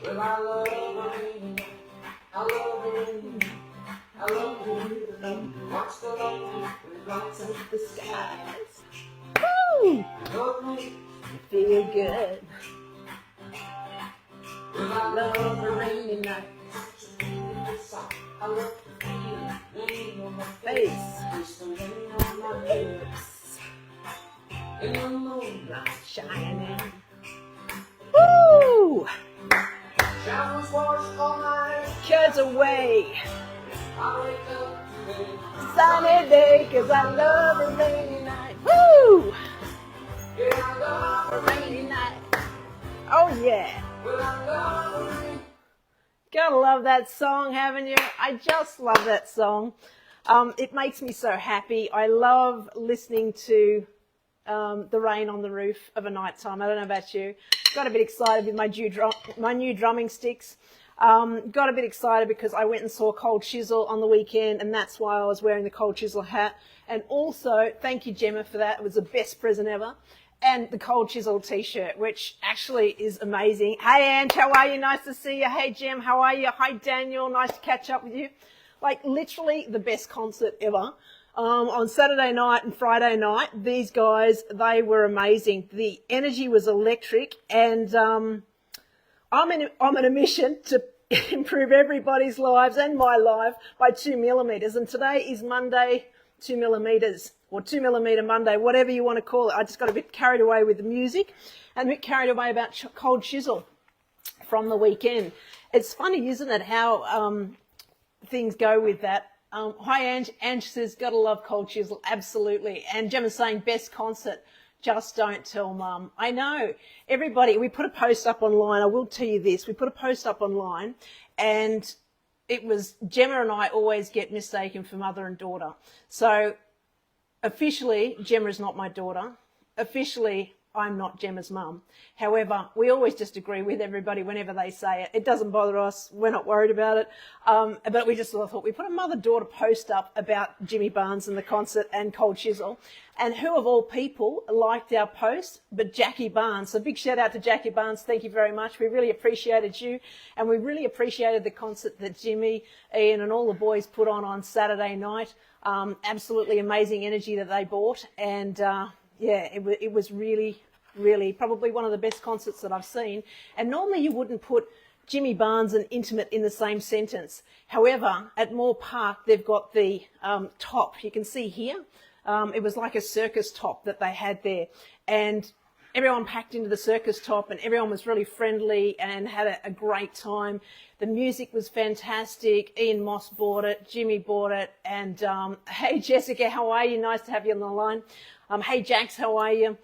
Well, I love the rainy night. I love the rainy night. I love to hear the rain. Watch the rain lights up the skies. Woo! Love me. Feel good. Well, I Love the rainy night. I love to feel the rain on my Face. It's the rain on my lips. In the moonlight Shining. Woo! showers wash all my Cares away. I wake up today. Sunny day, 'cause I love a rainy night. Woo! Yeah, I love A rainy night. Oh yeah. well, I love the rain. Gotta love that song, haven't you? I just love that song. It makes me so happy. I love listening to the rain on the roof of a night time. I don't know about you. Got a bit excited with my new drumming sticks. Got a bit excited because I went and saw Cold Chisel on the weekend, and that's why I was wearing the Cold Chisel hat. And also, thank you, Gemma, for that. It was the best present ever. And the Cold Chisel t-shirt, which actually is amazing. Hey, Ange, how are you? Nice to see you. Hey, Jem, how are you? Hi, Daniel. Nice to catch up with you. Like, literally the best concert ever. On Saturday night and Friday night, these guys, they were amazing. The energy was electric, and I'm on a mission to improve everybody's lives and my life by 2 millimeters. And today is Monday, 2 millimeters, or 2 millimeter Monday, whatever you want to call it. I just got a bit carried away with the music and a bit carried away about Cold Chisel from the weekend. It's funny, isn't it, how things go with that. Hi, Ange. Ange says, gotta love Cold Chisel. Absolutely. And Gemma's saying, best concert. Just don't tell Mum. I know. Everybody, we put a post up online. I will tell you this. We put a post up online, and it was Gemma and I always get mistaken for mother and daughter. So officially, Gemma is not my daughter. Officially, I'm not Gemma's mum. However, we always just agree with everybody whenever they say it. It doesn't bother us. We're not worried about it. But we just thought we put a mother-daughter post up about Jimmy Barnes and the concert and Cold Chisel. And who of all people liked our post but Jackie Barnes. So big shout out to Jackie Barnes. Thank you very much. We really appreciated you. And we really appreciated the concert that Jimmy, Ian and all the boys put on Saturday night. Absolutely amazing energy that they brought. And yeah, it was really, really probably one of the best concerts that I've seen. And normally you wouldn't put Jimmy Barnes and Intimate in the same sentence. However, at Moore Park, they've got the top. You can see here. It was like a circus top that they had there. And everyone packed into the circus top, and everyone was really friendly and had a great time. The music was fantastic. Ian Moss bought it. Jimmy bought it. And hey, Jessica, how are you? Nice to have you on the line. Hey, Jax, how are you?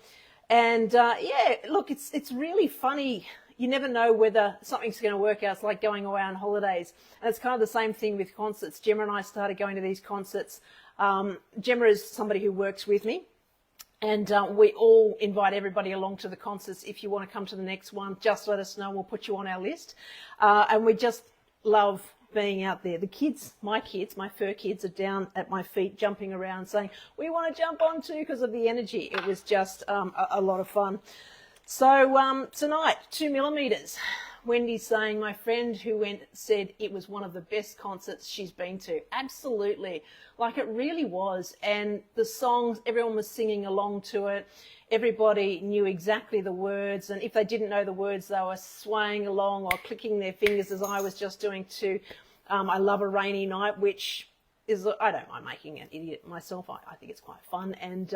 And yeah, look, it's really funny. You never know whether something's going to work out. It's like going away on holidays. And it's kind of the same thing with concerts. Gemma and I started going to these concerts. Gemma is somebody who works with me. And we all invite everybody along to the concerts. If you want to come to the next one, just let us know. We'll put you on our list. And we just love being out there. The kids, my fur kids, are down at my feet jumping around saying, we want to jump on too, because of the energy. It was just a lot of fun. So tonight, 2 millimeters. Wendy's saying, my friend who went said it was one of the best concerts she's been to. Absolutely. Like, it really was. And the songs, everyone was singing along to it. Everybody knew exactly the words. And if they didn't know the words, they were swaying along or clicking their fingers, as I was just doing to I Love a Rainy Night, which is, I don't mind making an idiot myself. I think it's quite fun, and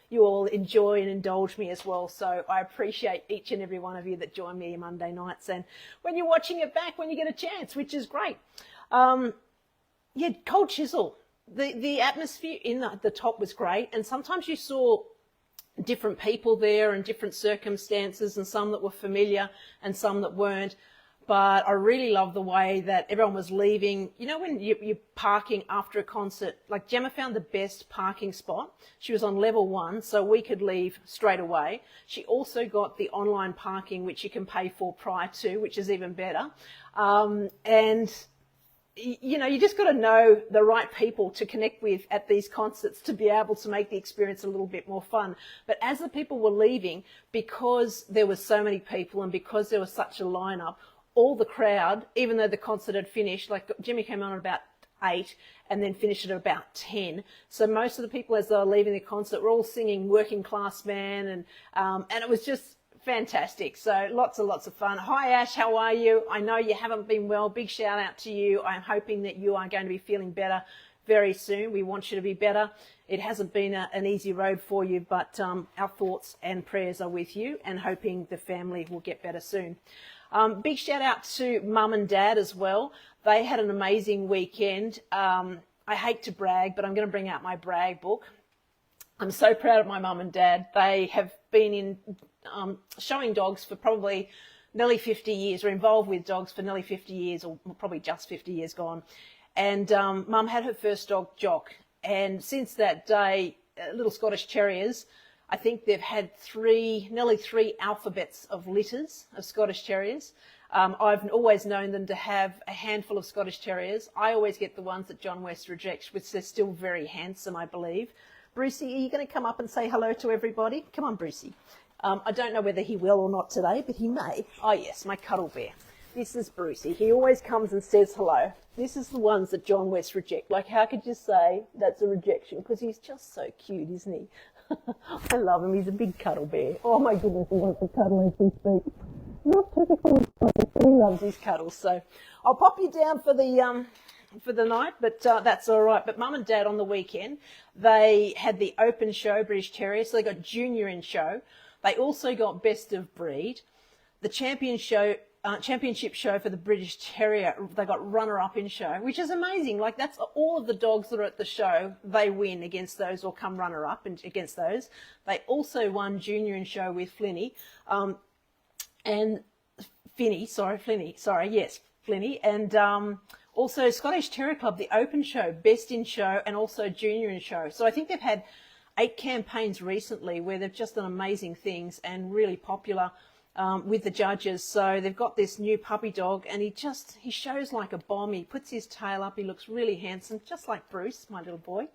you all enjoy and indulge me as well. So I appreciate each and every one of you that join me Monday nights, and when you're watching it back when you get a chance, which is great. Yeah, Cold Chisel. The atmosphere in the top was great, and sometimes you saw different people there and different circumstances, and some that were familiar and some that weren't. But I really love the way that everyone was leaving. You know, when you're parking after a concert, like Gemma found the best parking spot. She was on level 1, so we could leave straight away. She also got the online parking, which you can pay for prior to, which is even better. And, you know, you just got to know the right people to connect with at these concerts to be able to make the experience a little bit more fun. But as the people were leaving, because there were so many people and because there was such a lineup, all the crowd, even though the concert had finished, like Jimmy came on at about 8 and then finished at about 10. So most of the people, as they were leaving the concert, were all singing Working Class Man, and it was just fantastic. So lots and lots of fun. Hi Ash, how are you? I know you haven't been well. Big shout out to you. I'm hoping that you are going to be feeling better very soon. We want you to be better. It hasn't been an easy road for you, but our thoughts and prayers are with you, and hoping the family will get better soon. Big shout out to Mum and Dad as well. They had an amazing weekend. I hate to brag, but I'm going to bring out my brag book. I'm so proud of my mum and dad. They have been in showing dogs for probably nearly 50 years, or involved with dogs for nearly 50 years, or probably just 50 years gone. And Mum had her first dog, Jock. And since that day, little Scottish Terriers, I think they've had nearly three alphabets of litters of Scottish Terriers. I've always known them to have a handful of Scottish Terriers. I always get the ones that John West rejects, which they're still very handsome, I believe. Brucey, are you going to come up and say hello to everybody? Come on, Brucey. I don't know whether he will or not today, but he may. Oh, yes, my cuddle bear. This is Brucey. He always comes and says hello. This is the ones that John West reject. Like, how could you say that's a rejection? Because he's just so cute, isn't he? I love him. He's a big cuddle bear. Oh, my goodness, he wants to cuddle as we speak. Not typical, but he loves his cuddles. So I'll pop you down for the night, but that's all right. But Mum and Dad on the weekend, they had the Open Show British Terrier, so they got Junior in show. They also got Best of Breed. The championship show for the British Terrier, they got runner-up in show, which is amazing. Like, that's all of the dogs that are at the show, they win against those or come runner-up against those. They also won Junior in show with Flinny, and Flinny, and also Scottish Terrier Club, the Open Show, Best in Show, and also Junior in Show. So I think they've had 8 campaigns recently where they've just done amazing things and really popular with the judges. So they've got this new puppy dog, and he shows like a bomb. He puts his tail up. He looks really handsome, just like Bruce, my little boy.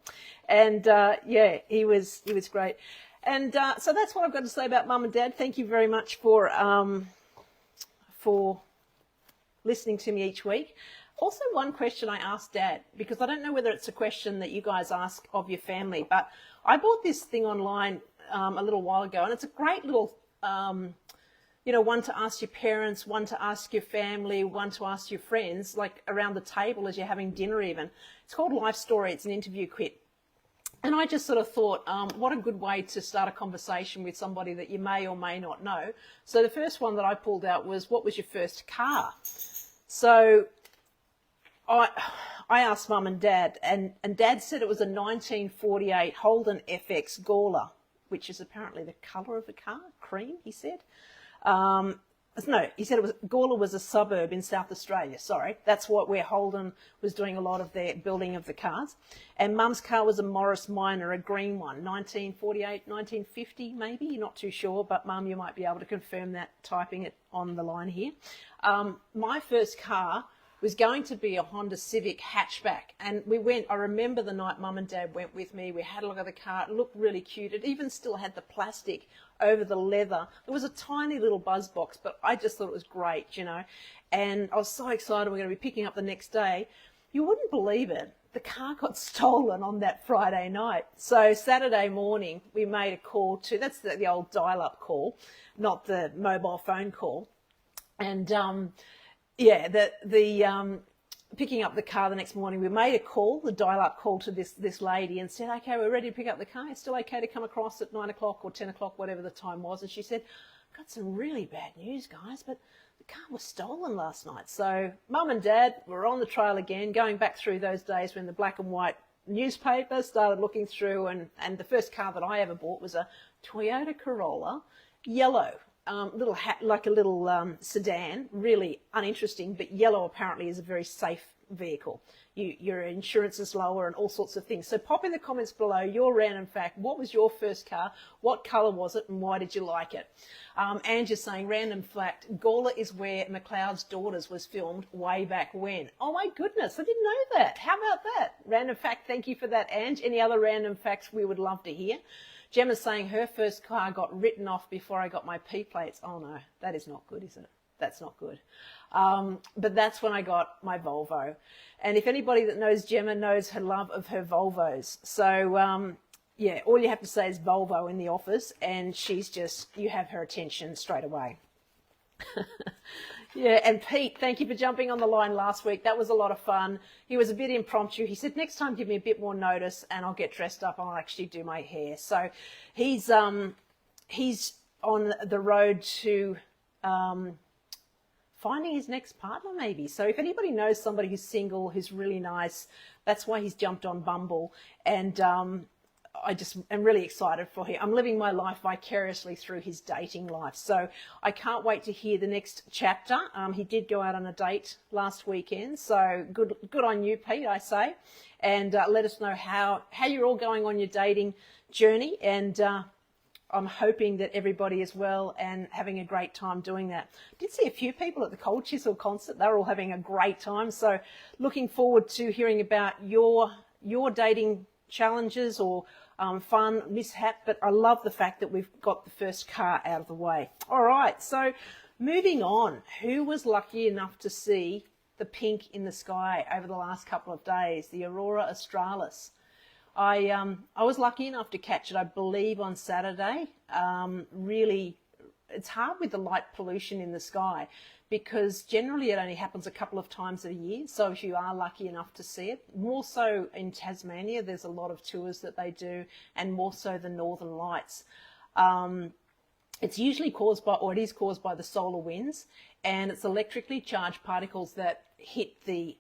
And yeah, he was great. And so that's what I've got to say about Mum and Dad. Thank you very much for listening to me each week. Also, one question I asked Dad, because I don't know whether it's a question that you guys ask of your family, but I bought this thing online a little while ago, and it's a great little, one to ask your parents, one to ask your family, one to ask your friends, like around the table as you're having dinner even. It's called Life Story. It's an interview kit. And I just sort of thought, what a good way to start a conversation with somebody that you may or may not know. So the first one that I pulled out was, what was your first car? So I asked Mum and Dad, and Dad said it was a 1948 Holden FX Gawler, which is apparently the colour of the car, cream, he said. No, he said Gawler was a suburb in South Australia, sorry. That's where Holden was doing a lot of their building of the cars. And Mum's car was a Morris Minor, a green one, 1948, 1950 maybe, you're not too sure, but Mum, you might be able to confirm that typing it on the line here. My first car was going to be a Honda Civic hatchback. And I remember the night Mum and Dad went with me, we had a look at the car, it looked really cute. It even still had the plastic over the leather. It was a tiny little buzz box, but I just thought it was great, And I was so excited we're going to be picking up the next day. You wouldn't believe it. The car got stolen on that Friday night. So Saturday morning, we made a call that's the old dial-up call, not the mobile phone call. And picking up the car the next morning, we made a call, the dial-up call to this lady, and said, okay, we're ready to pick up the car. It's still okay to come across at 9 o'clock or 10 o'clock, whatever the time was. And she said, I've got some really bad news, guys, but the car was stolen last night. So Mum and Dad were on the trail again, going back through those days when the black and white newspaper started looking through, and the first car that I ever bought was a Toyota Corolla, yellow. Like a little sedan, really uninteresting, but yellow apparently is a very safe vehicle. Your insurance is lower and all sorts of things. So pop in the comments below your random fact. What was your first car? What colour was it? And why did you like it? Angie's saying, random fact, Gawler is where McLeod's Daughters was filmed way back when. Oh my goodness, I didn't know that. How about that? Random fact, thank you for that, Ange. Any other random facts we would love to hear? Gemma's saying her first car got written off before I got my P plates. Oh no, that is not good, is it? That's not good. But that's when I got my Volvo. And if anybody that knows Gemma knows her love of her Volvos. So, yeah, all you have to say is Volvo in the office and she's just, you have her attention straight away. Yeah, and Pete, thank you for jumping on the line last week. That was a lot of fun. He was a bit impromptu. He said, next time give me a bit more notice and I'll get dressed up and I'll actually do my hair. So he's on the road to finding his next partner maybe. So if anybody knows somebody who's single, who's really nice, that's why he's jumped on Bumble. And I just am really excited for him. I'm living my life vicariously through his dating life. So I can't wait to hear the next chapter. He did go out on a date last weekend. So good on you, Pete, I say. And let us know how you're all going on your dating journey. And I'm hoping that everybody is well and having a great time doing that. I did see a few people at the Cold Chisel concert. They were all having a great time. So looking forward to hearing about your dating challenges or fun, mishap, but I love the fact that we've got the first car out of the way. All right, so moving on. Who was lucky enough to see the pink in the sky over the last couple of days, the Aurora Australis? I was lucky enough to catch it, I believe, on Saturday. Really, it's hard with the light pollution in the sky because generally it only happens a couple of times a year. So if you are lucky enough to see it, more so in Tasmania, there's a lot of tours that they do, and more so the Northern Lights. It's usually caused by, or it is caused by the solar winds, and it's electrically charged particles that hit the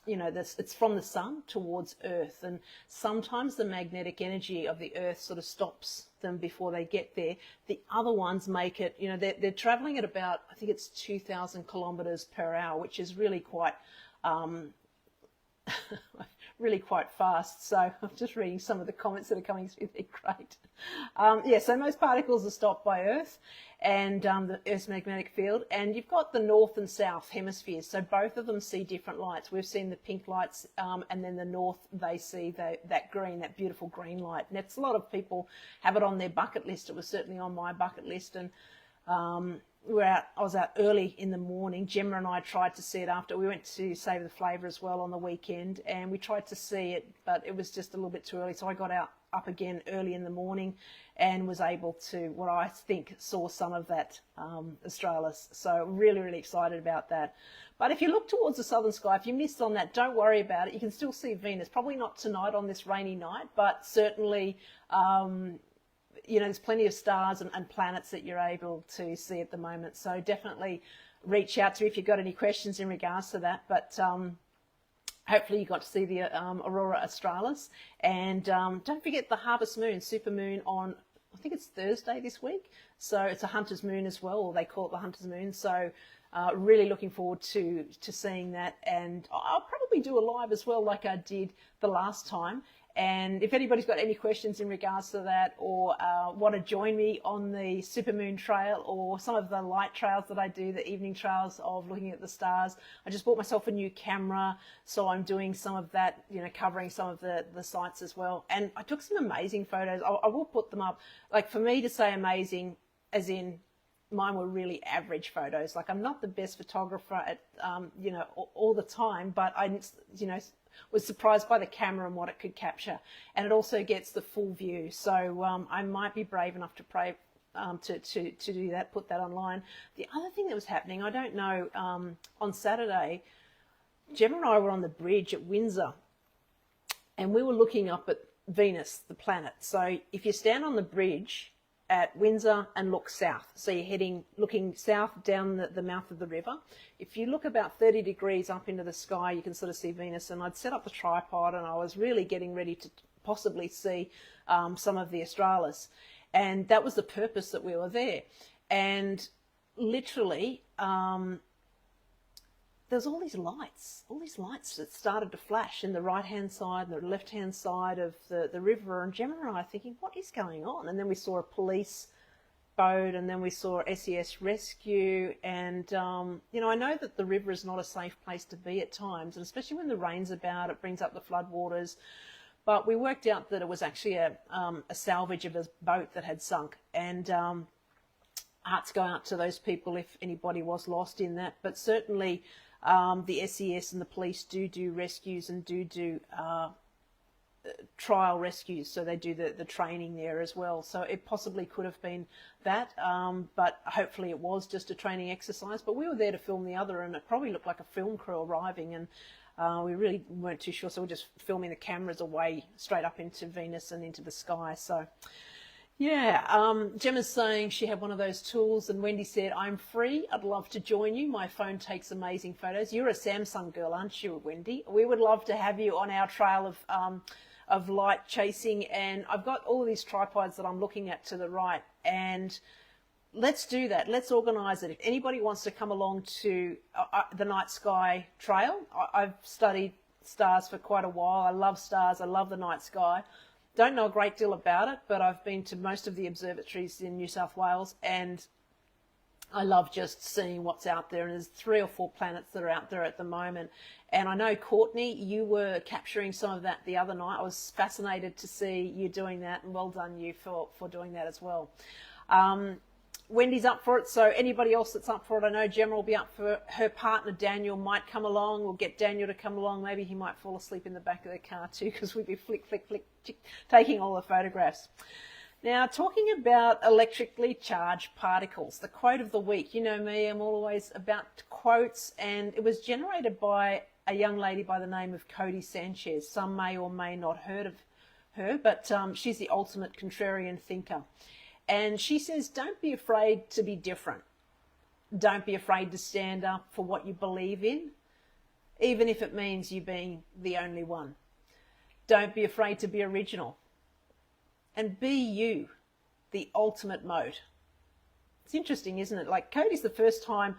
it's from the sun towards Earth, and sometimes the magnetic energy of the Earth sort of stops them before they get there. The other ones make it, they're traveling at about, I think it's 2,000 kilometers per hour, which is really quite, really quite fast. So I'm just reading some of the comments that are coming through. They're great. So most particles are stopped by Earth and the Earth's magnetic field, and you've got the north and south hemispheres, so both of them see different lights. We've seen the pink lights, and then the north, they see that green, that beautiful green light. And it's a lot of people have it on their bucket list. It was certainly on my bucket list, and I was out early in the morning. Gemma and I tried to see it after. We went to Save the Flavour as well on the weekend, and we tried to see it, but it was just a little bit too early. So I got up again early in the morning and was able to, what I think, saw some of that Australis. So really, really excited about that. But if you look towards the southern sky, if you missed on that, don't worry about it. You can still see Venus. Probably not tonight on this rainy night, but certainly there's plenty of stars and planets that you're able to see at the moment. So definitely reach out to me if you've got any questions in regards to that. But hopefully you got to see the Aurora Australis. And don't forget the harvest moon, super moon on, I think it's Thursday this week. So it's a hunter's moon as well, or they call it the hunter's moon. So really looking forward to seeing that. And I'll probably do a live as well like I did the last time. And if anybody's got any questions in regards to that, or want to join me on the Supermoon Trail or some of the light trails that I do, the evening trails of looking at the stars, I just bought myself a new camera, so I'm doing some of that, covering some of the sites as well. And I took some amazing photos. I will put them up. Like, for me to say amazing, as in mine were really average photos. Like, I'm not the best photographer at, all the time, but I, was surprised by the camera and what it could capture, and it also gets the full view. So I might be brave enough to to do that, put that online. The other thing that was happening, I don't know, on Saturday, Gemma and I were on the bridge at Windsor, and we were looking up at Venus, the planet. So if you stand on the bridge at Windsor and look south, so you're looking south down the mouth of the river. If you look about 30 degrees up into the sky, you can sort of see Venus. And I'd set up the tripod, and I was really getting ready to possibly see some of the Australis. And that was the purpose that we were there. And literally, there's all these lights that started to flash in the right-hand side and the left-hand side of the river. And Gemma and I are thinking, what is going on? And then we saw a police boat, and then we saw SES rescue. And, I know that the river is not a safe place to be at times, and especially when the rain's about, it brings up the floodwaters. But we worked out that it was actually a salvage of a boat that had sunk. And hearts go out to those people if anybody was lost in that. But certainly the SES and the police do rescues and do trial rescues, so they do the training there as well. So it possibly could have been that, but hopefully it was just a training exercise. But we were there to film the other, and it probably looked like a film crew arriving, and we really weren't too sure, so we're just filming the cameras away straight up into Venus and into the sky. So yeah, Gemma's saying she had one of those tools, and Wendy said, I'm free, I'd love to join you. My phone takes amazing photos. You're a Samsung girl, aren't you, Wendy? We would love to have you on our trail of light chasing, and I've got all of these tripods that I'm looking at to the right, and let's do that. Let's organise it. If anybody wants to come along to the night sky trail, I've studied stars for quite a while. I love stars. I love the night sky. Don't know a great deal about it, but I've been to most of the observatories in New South Wales, and I love just seeing what's out there. And there's 3 or 4 planets that are out there at the moment. And I know, Courtney, you were capturing some of that the other night. I was fascinated to see you doing that, and well done you for doing that as well. Wendy's up for it, so anybody else that's up for it, I know Gemma will be up for it. Her partner Daniel might come along. We'll get Daniel to come along. Maybe he might fall asleep in the back of the car too, because we'd be flick, flick, flick, taking all the photographs. Now, talking about electrically charged particles, the quote of the week. You know me, I'm always about quotes, and it was generated by a young lady by the name of Cody Sanchez. Some may or may not heard of her, but she's the ultimate contrarian thinker. And she says, don't be afraid to be different. Don't be afraid to stand up for what you believe in, even if it means you being the only one. Don't be afraid to be original. And be you, the ultimate mode. It's interesting, isn't it? Like, Cody's the first time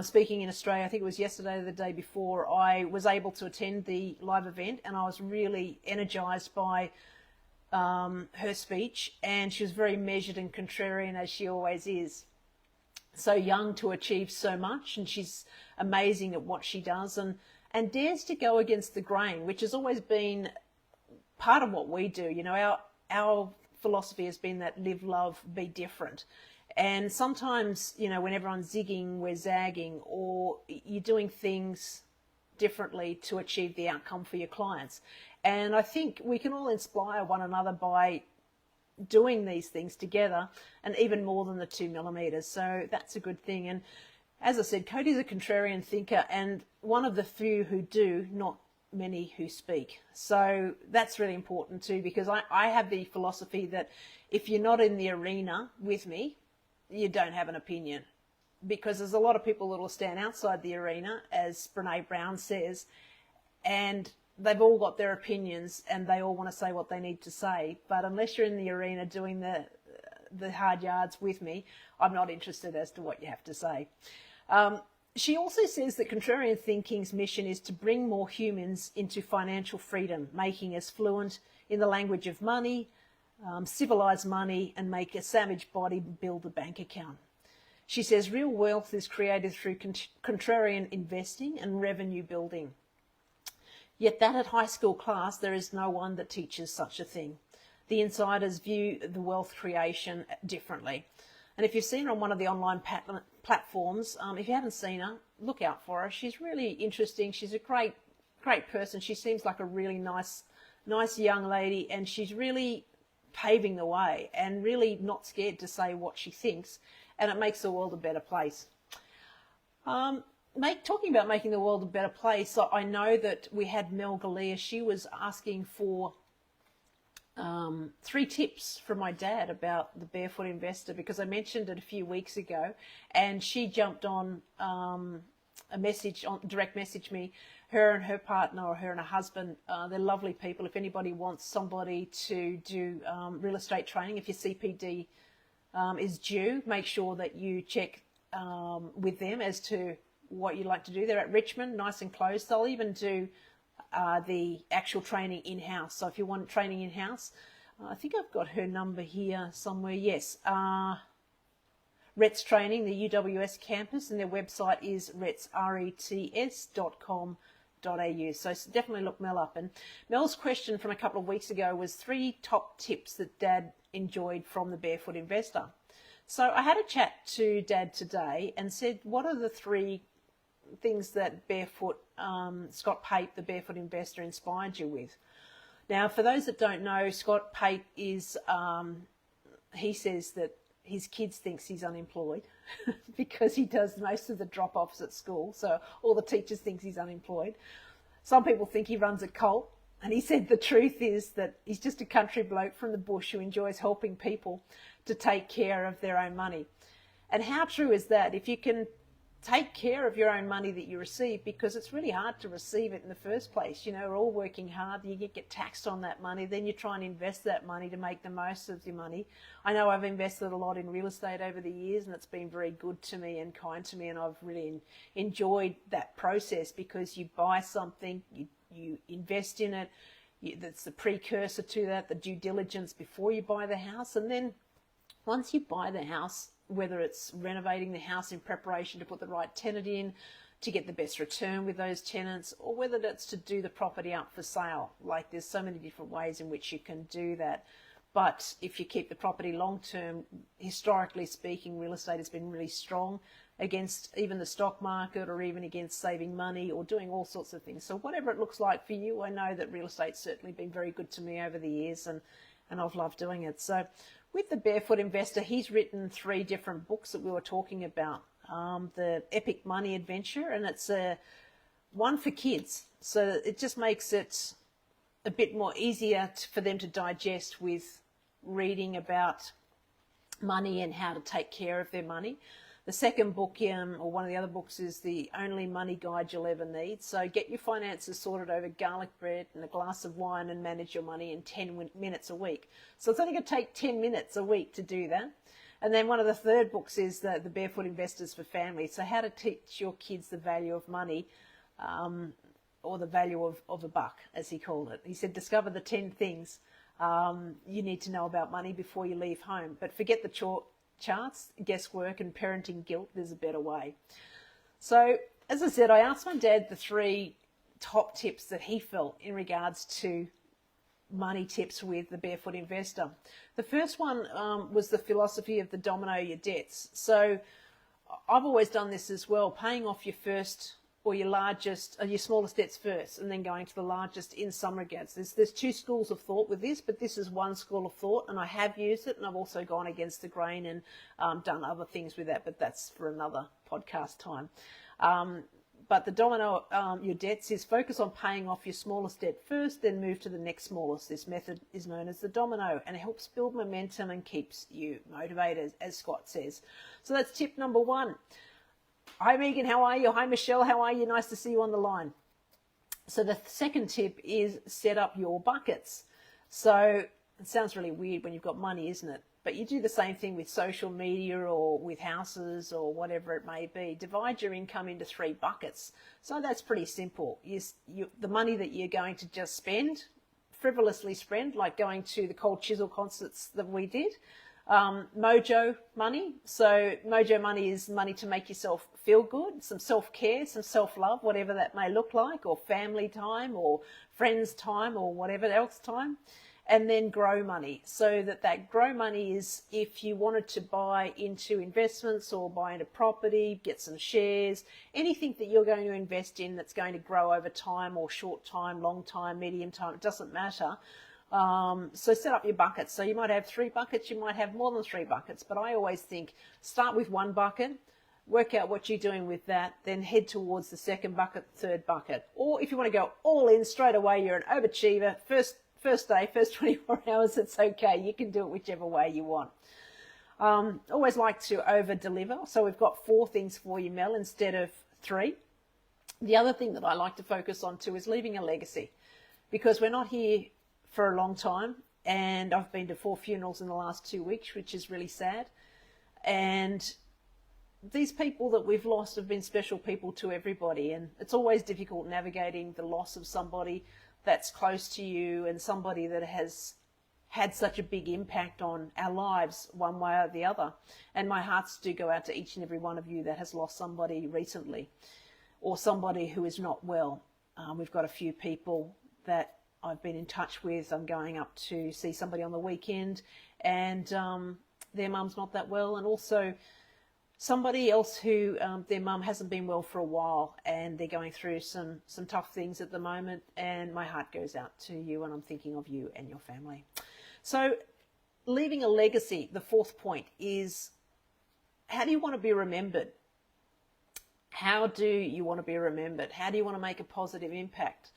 speaking in Australia. I think it was yesterday or the day before. I was able to attend the live event, and I was really energised by her speech, and she was very measured and contrarian, as she always is. So young to achieve so much, and she's amazing at what she does, and dares to go against the grain, which has always been part of what we do. You know, our philosophy has been that live, love, be different. And sometimes, you know, when everyone's zigging, we're zagging, or you're doing things differently to achieve the outcome for your clients. And I think we can all inspire one another by doing these things together, and even more than the 2 millimeters. So that's a good thing. And as I said, Cody's a contrarian thinker, and one of the few who do, not many who speak. So that's really important too, because I have the philosophy that if you're not in the arena with me, you don't have an opinion. Because there's a lot of people that will stand outside the arena, as Brene Brown says, and they've all got their opinions and they all want to say what they need to say. But unless you're in the arena doing the hard yards with me, I'm not interested as to what you have to say. She also says that contrarian thinking's mission is to bring more humans into financial freedom, making us fluent in the language of money, civilize money, and make a savage body build a bank account. She says real wealth is created through contrarian investing and revenue building. Yet that at high school class, there is no one that teaches such a thing. The insiders view the wealth creation differently. And if you've seen her on one of the online platforms, if you haven't seen her, look out for her. She's really interesting. She's a great person. She seems like a really nice young lady, and she's really paving the way and really not scared to say what she thinks, and it makes the world a better place. Talking about making the world a better place, I know that we had Mel Galea. She was asking for 3 tips from my dad about the Barefoot Investor, because I mentioned it a few weeks ago, and she jumped on direct message me. Her and her partner, or her and her husband, they're lovely people. If anybody wants somebody to do real estate training, if your CPD is due, make sure that you check with them as to what you'd like to do. They're at Richmond, nice and close. They'll even do the actual training in-house. So if you want training in-house, I think I've got her number here somewhere. Yes, Rets Training, the UWS campus, and their website is rets.com.au. So definitely look Mel up. And Mel's question from a couple of weeks ago was 3 top tips that Dad enjoyed from the Barefoot Investor. So I had a chat to Dad today and said, what are the 3 things that Scott Pape, the Barefoot Investor, inspired you with? Now, for those that don't know, Scott Pape is, he says that his kids thinks he's unemployed because he does most of the drop-offs at school. So all the teachers thinks he's unemployed. Some people think he runs a cult. And he said the truth is that he's just a country bloke from the bush who enjoys helping people to take care of their own money. And how true is that? If you can take care of your own money that you receive, because it's really hard to receive it in the first place. You know, we're all working hard, you get taxed on that money, then you try and invest that money to make the most of your money. I know I've invested a lot in real estate over the years, and it's been very good to me and kind to me, and I've really enjoyed that process, because you buy something, you invest in it, that's the precursor to that, the due diligence before you buy the house, and then once you buy the house, whether it's renovating the house in preparation to put the right tenant in, to get the best return with those tenants, or whether that's to do the property up for sale. Like, there's so many different ways in which you can do that. But if you keep the property long term, historically speaking, real estate has been really strong against even the stock market, or even against saving money or doing all sorts of things. So whatever it looks like for you, I know that real estate's certainly been very good to me over the years, and I've loved doing it. So with the Barefoot Investor, he's written 3 different books that we were talking about. The Epic Money Adventure, and it's one for kids. So it just makes it a bit more easier for them to digest, with reading about money and how to take care of their money. The second book, or one of the other books, is The Only Money Guide You'll Ever Need. So get your finances sorted over garlic bread and a glass of wine, and manage your money in 10 minutes a week. So it's only going to take 10 minutes a week to do that. And then one of the third books is the Barefoot Investors for Families. So how to teach your kids the value of money, or the value of a buck, as he called it. He said, discover the 10 things you need to know about money before you leave home. But forget the charts, guesswork, and parenting guilt. There's a better way. So, as I said, I asked my dad the 3 top tips that he felt in regards to money tips with the Barefoot Investor. The first one was the philosophy of the domino your debts. So I've always done this as well, paying off your first or your largest, your smallest debts first, and then going to the largest in some regards. There's 2 schools of thought with this, but this is one school of thought, and I have used it, and I've also gone against the grain and done other things with that, but that's for another podcast time. But the domino your debts is focus on paying off your smallest debt first, then move to the next smallest. This method is known as the domino, and it helps build momentum and keeps you motivated, as Scott says. So that's tip number 1. Hi Megan, how are you? Hi Michelle, how are you? Nice to see you on the line. So the second tip is set up your buckets. So it sounds really weird when you've got money, isn't it? But you do the same thing with social media or with houses or whatever it may be. Divide your income into 3 buckets. So that's pretty simple. The money that you're going to just spend, frivolously spend, like going to the Cold Chisel concerts that we did. Mojo money. So mojo money is money to make yourself feel good, some self-care, some self-love, whatever that may look like, or family time or friends time or whatever else time. And then grow money. So that grow money is if you wanted to buy into investments or buy into property, get some shares, anything that you're going to invest in that's going to grow over time, or short time, long time, medium time, it doesn't matter. So set up your buckets. So you might have 3 buckets, you might have more than 3 buckets, but I always think start with 1 bucket, work out what you're doing with that, then head towards the 2nd bucket, 3rd bucket. Or if you want to go all in straight away, you're an overachiever, first day, first 24 hours, it's okay. You can do it whichever way you want. Always like to over deliver. So we've got 4 things for you, Mel, instead of 3. The other thing that I like to focus on too is leaving a legacy, because we're not here for a long time, and I've been to 4 funerals in the last 2 weeks, which is really sad. And these people that we've lost have been special people to everybody, and it's always difficult navigating the loss of somebody that's close to you and somebody that has had such a big impact on our lives one way or the other. And my hearts do go out to each and every one of you that has lost somebody recently, or somebody who is not well. We've got a few people that I've been in touch with. I'm going up to see somebody on the weekend, and their mum's not that well, and also somebody else who their mum hasn't been well for a while and they're going through some tough things at the moment, and my heart goes out to you and I'm thinking of you and your family. So leaving a legacy, the fourth point, is how do you want to be remembered? How do you want to be remembered? How do you want to make a positive impact?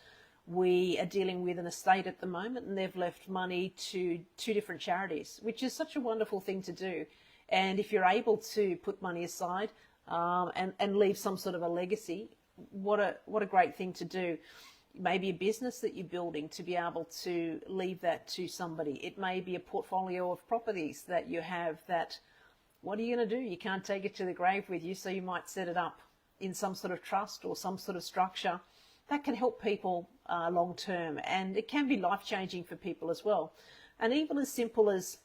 We are dealing with an estate at the moment and they've left money to 2 different charities, which is such a wonderful thing to do. And if you're able to put money aside and leave some sort of a legacy, what a great thing to do. Maybe a business that you're building, to be able to leave that to somebody. It may be a portfolio of properties that you have that, what are you going to do? You can't take it to the grave with you, so you might set it up in some sort of trust or some sort of structure that can help people long term, and it can be life-changing for people as well. And even as simple as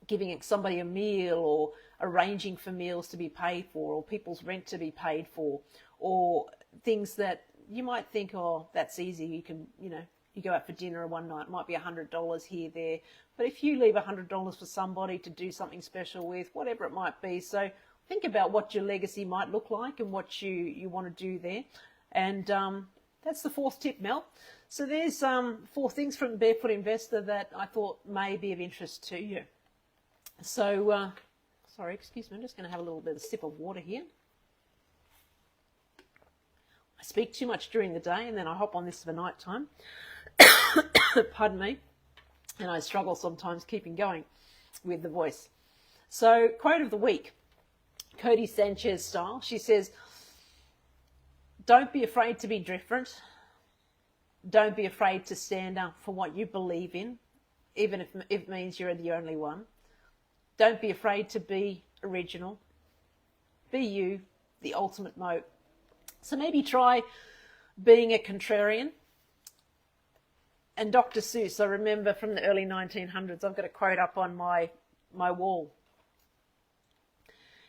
giving somebody a meal, or arranging for meals to be paid for, or people's rent to be paid for, or things that you might think, oh, that's easy. You can, you go out for dinner one night, it might be $100 here, there. But if you leave $100 for somebody to do something special with, whatever it might be. So think about what your legacy might look like and what you want to do there. And that's the fourth tip, Mel. So there's 4 things from Barefoot Investor that I thought may be of interest to you. So, sorry, excuse me, I'm just going to have a little bit of a sip of water here. I speak too much during the day and then I hop on this for night time. Pardon me. And I struggle sometimes keeping going with the voice. So, quote of the week, Cody Sanchez style. She says, don't be afraid to be different. Don't be afraid to stand up for what you believe in, even if it means you're the only one. Don't be afraid to be original. Be you, the ultimate moat. So maybe try being a contrarian. And Dr. Seuss, I remember from the early 1900s, I've got a quote up on my wall.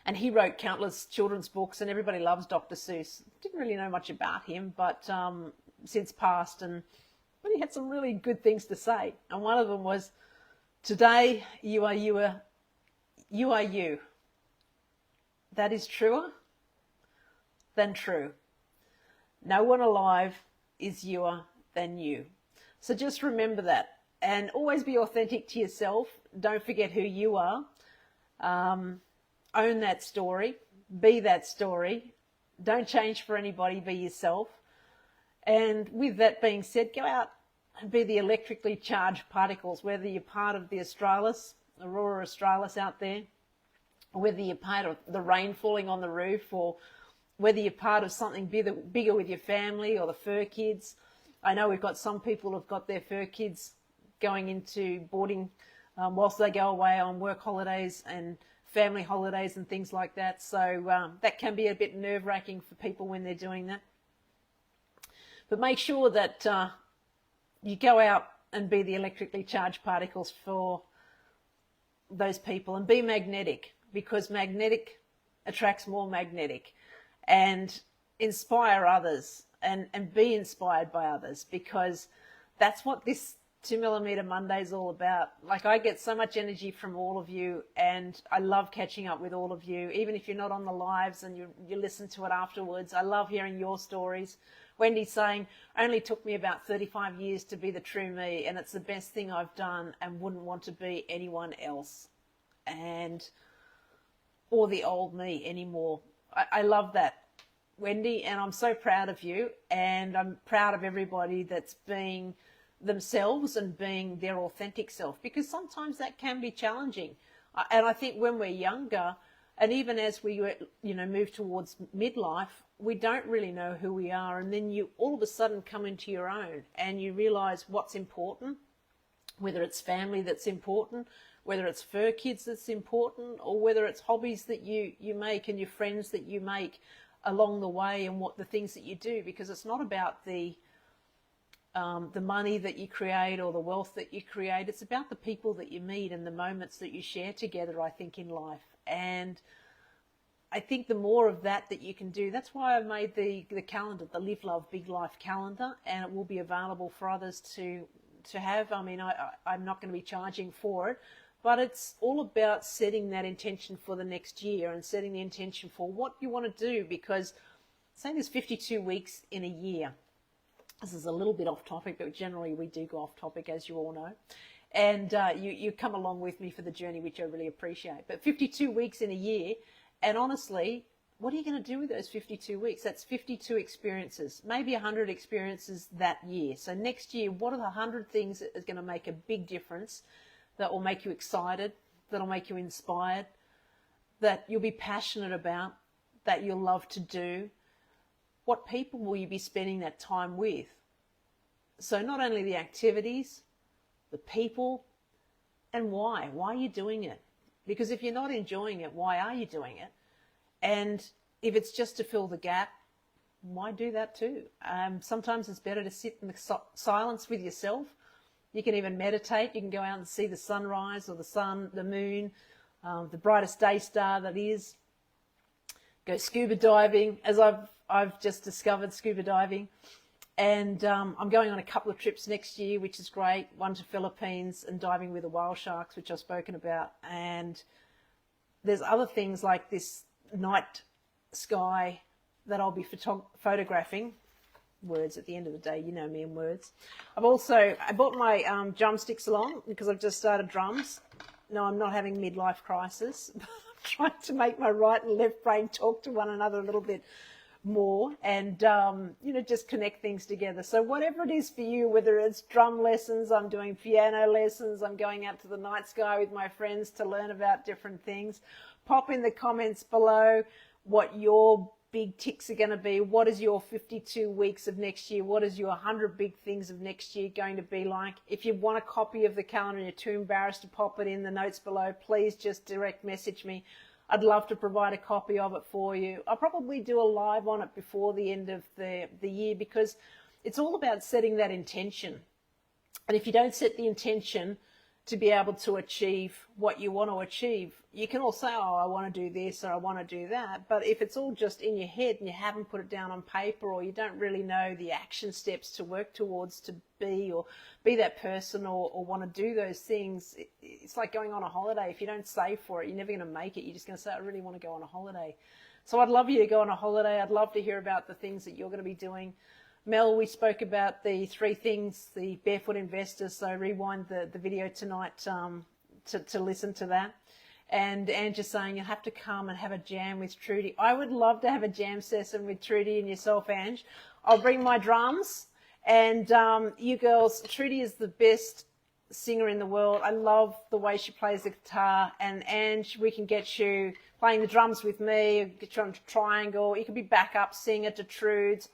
And he wrote countless children's books, and everybody loves Dr. Seuss. Didn't really know much about him, but since passed, but he had some really good things to say. And one of them was, today you are you. That is truer than true. No one alive is youer than you. So just remember that, and always be authentic to yourself. Don't forget who you are. Own that story. Be that story. Don't change for anybody. Be yourself. And with that being said, go out and be the electrically charged particles, whether you're part of the Australis, Aurora Australis out there, or whether you're part of the rain falling on the roof, or whether you're part of something bigger with your family or the fur kids. I know we've got some people who've got their fur kids going into boarding whilst they go away on work holidays and family holidays and things like that. So that can be a bit nerve-wracking for people when they're doing that. But make sure that you go out and be the electrically charged particles for those people, and be magnetic, because magnetic attracts more magnetic, and inspire others and be inspired by others, because that's what this 2mm Monday is all about. Like, I get so much energy from all of you, and I love catching up with all of you, even if you're not on the lives and you listen to it afterwards. I love hearing your stories. Wendy's saying, only took me about 35 years to be the true me, and it's the best thing I've done and wouldn't want to be anyone else, or the old me anymore. I love that, Wendy, and I'm so proud of you, and I'm proud of everybody that's being themselves and being their authentic self, because sometimes that can be challenging. And I think when we're younger, and even as we move towards midlife, we don't really know who we are, and then you all of a sudden come into your own and you realize what's important, whether it's family that's important, whether it's fur kids that's important, or whether it's hobbies that you make and your friends that you make along the way, and what the things that you do, because it's not about the money that you create or the wealth that you create. It's about the people that you meet and the moments that you share together, I think, in life. And I think the more of that you can do, that's why I made the calendar, the Live, Love, Big Life calendar, and it will be available for others to have. I mean, I'm not going to be charging for it, but it's all about setting that intention for the next year and setting the intention for what you want to do, because say there's 52 weeks in a year. This is a little bit off topic, but generally we do go off topic, as you all know. And you come along with me for the journey, which I really appreciate. But 52 weeks in a year, and honestly, what are you going to do with those 52 weeks? That's 52 experiences, maybe 100 experiences that year. So next year, what are the 100 things that is going to make a big difference, that will make you excited, that will make you inspired, that you'll be passionate about, that you'll love to do? What people will you be spending that time with? So not only the activities, the people, and why. Why are you doing it? Because if you're not enjoying it, why are you doing it? And if it's just to fill the gap, why do that too? Sometimes it's better to sit in the silence with yourself. You can even meditate. You can go out and see the sunrise or the sun, the moon, the brightest day star that is. Go scuba diving, as I've just discovered scuba diving. And I'm going on a couple of trips next year, which is great. One to Philippines and diving with the whale sharks, which I've spoken about. And there's other things like this night sky that I'll be photographing. Words at the end of the day, you know me and words. I bought my drumsticks along because I've just started drums. No, I'm not having midlife crisis. I'm trying to make my right and left brain talk to one another a little bit more, and just connect things together. So whatever it is for you, whether it's drum lessons, I'm doing piano lessons, I'm going out to the night sky with my friends to learn about different things, pop in the comments below what your big ticks are going to be. What is your 52 weeks of next year? What is your 100 big things of next year going to be like? If you want a copy of the calendar and you're too embarrassed to pop it in the notes below, please just direct message me. I'd love to provide a copy of it for you. I'll probably do a live on it before the end of the year, because it's all about setting that intention. And if you don't set the intention to be able to achieve what you want to achieve, you can all say, oh, I want to do this or I want to do that. But if it's all just in your head and you haven't put it down on paper, or you don't really know the action steps to work towards to be that person or want to do those things, it's like going on a holiday. If you don't save for it, you're never going to make it. You're just going to say, I really want to go on a holiday. So I'd love you to go on a holiday. I'd love to hear about the things that you're going to be doing. Mel, we spoke about the 3 things, the Barefoot Investor, so rewind the video tonight to listen to that. And Angie's saying you'll have to come and have a jam with Trudy. I would love to have a jam session with Trudy and yourself, Ange. I'll bring my drums, and you girls, Trudy is the best singer in the world. I love the way she plays the guitar, and Ange, we can get you playing the drums with me, get you on triangle. You can be backup singer to Trude's.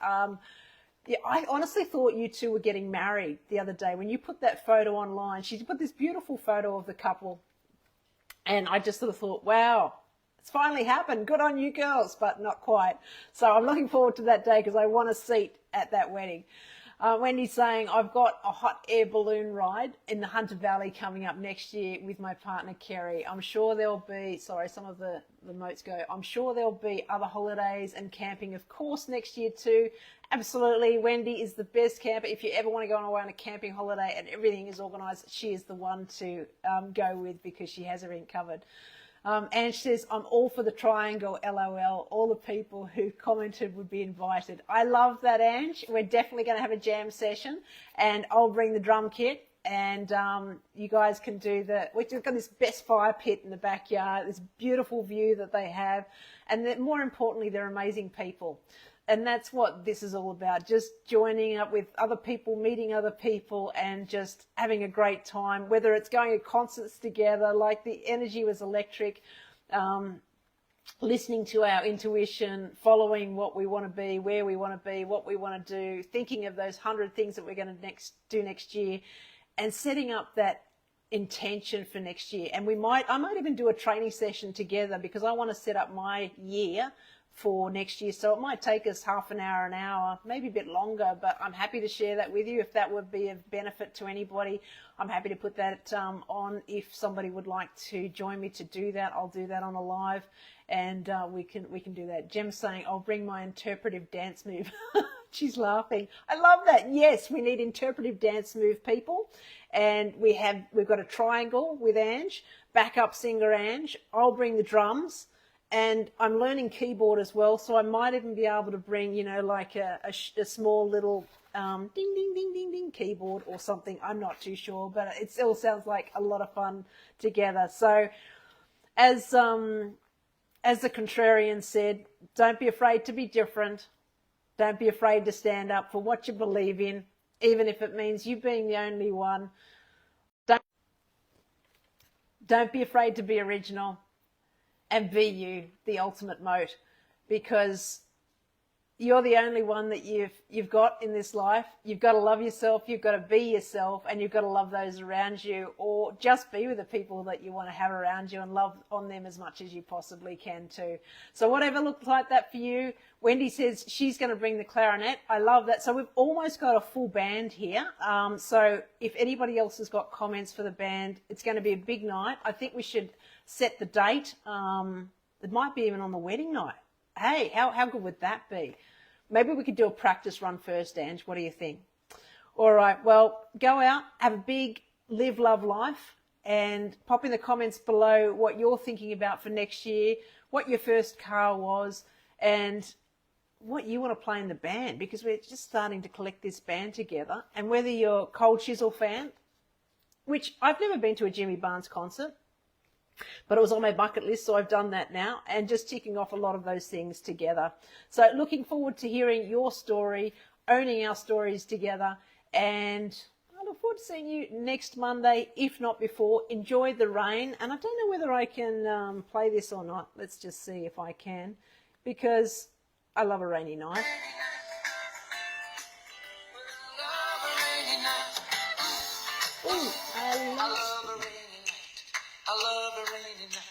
Yeah, I honestly thought you two were getting married the other day. When you put that photo online, she put this beautiful photo of the couple. And I just sort of thought, wow, it's finally happened. Good on you girls, but not quite. So I'm looking forward to that day because I want a seat at that wedding. Wendy's saying, I've got a hot air balloon ride in the Hunter Valley coming up next year with my partner, Kerry. I'm sure there'll be, sorry, some of the notes go, I'm sure there'll be other holidays and camping, of course, next year too. Absolutely. Wendy is the best camper. If you ever want to go on a camping holiday and everything is organised, she is the one to go with because she has everything covered. Ange says, I'm all for the triangle, LOL. All the people who commented would be invited. I love that, Ange. We're definitely going to have a jam session, and I'll bring the drum kit, and you guys can do we've got this best fire pit in the backyard, this beautiful view that they have, and more importantly, they're amazing people. And that's what this is all about, just joining up with other people, meeting other people, and just having a great time, whether it's going to concerts together, like the energy was electric, listening to our intuition, following what we want to be, where we want to be, what we want to do, thinking of those 100 things that we're going to do next year, and setting up that intention for next year. And I might even do a training session together, because I want to set up my year for next year. So it might take us half an hour, maybe a bit longer, but I'm happy to share that with you if that would be of benefit to anybody. I'm happy to put that on if somebody would like to join me to do that. I'll do that on a live, and we can do that. Jem's saying, I'll bring my interpretive dance move. She's laughing. I love that. Yes, we need interpretive dance move people. And we've got a triangle with Ange, backup singer Ange. I'll bring the drums. And I'm learning keyboard as well, so I might even be able to bring, you know, like a small little ding, ding, ding, ding, ding keyboard or something. I'm not too sure, but it still sounds like a lot of fun together. So as the contrarian said, don't be afraid to be different. Don't be afraid to stand up for what you believe in, even if it means you being the only one. Don't be afraid to be original. And be you, the ultimate moat, because you're the only one that you've got in this life. You've got to love yourself, you've got to be yourself, and you've got to love those around you, or just be with the people that you want to have around you and love on them as much as you possibly can too. So whatever looks like that for you. Wendy says she's going to bring the clarinet. I love that. So we've almost got a full band here. So if anybody else has got comments for the band, it's going to be a big night. I think we should set the date. It might be even on the wedding night. Hey, how good would that be? Maybe we could do a practice run first, Ange. What do you think? All right, well, go out, have a big live, love life, and pop in the comments below what you're thinking about for next year, what your first car was, and what you want to play in the band, because we're just starting to collect this band together. And whether you're a Cold Chisel fan, which I've never been to a Jimmy Barnes concert, but it was on my bucket list, so I've done that now, and just ticking off a lot of those things together. So looking forward to hearing your story, owning our stories together, and I look forward to seeing you next Monday, if not before. Enjoy the rain, and I don't know whether I can play this or not. Let's just see if I can, because I love a rainy night. Ooh, I love a rainy night. I love a rainy night.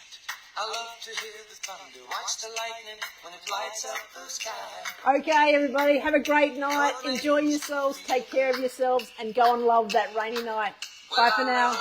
I love to hear the thunder, watch the lightning when it lights up the sky. Okay, everybody, have a great night. Enjoy yourselves, take care of yourselves, and go and love that rainy night. Bye for now.